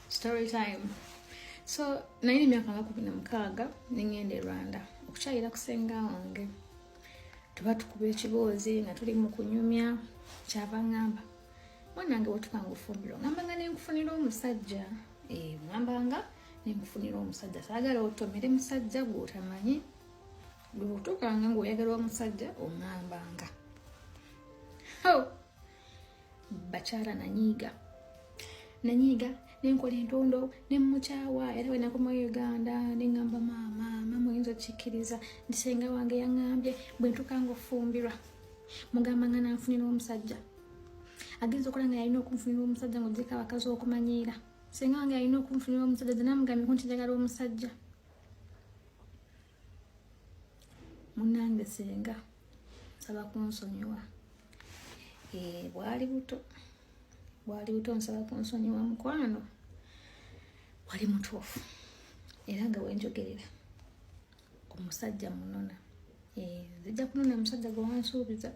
Story time. So naine myaka nga 16 nengenda e Rwanda okukyayira kusenga wange. Tuba tukuba ekiboozi nga tuli mu kunyumya kyava ngamba mwanange wetukanga ofumbiro ngambanga nenkufunira omusajja ngambanga nenkufunira omusajja saagala otomere musajja gw'otamanyi gwe otukanga ng'oyagala omusajja ongambanga bakyala nanyiiga nenkola entondo nemukyawa era we nakoma Uganda nengamba maama oyinza okikkiriza nti senga wange yaŋŋambye bwe ntukanga ofumbirwa mugambanga nanfunira omusajja agenza okola nga yalina okunfunira omusajja ng'ogyeko abakazi okumanyiira senga wange yalina okunfunira omusajja namugambye ko nti njagala omusajja munnange senga nsaba kunsonyiwa bwali buto nsaba kunsonyiwa mukwano wali mutuufu era nga wenjogerera omusajja munona nzija kunona musajja gwe wansuubiza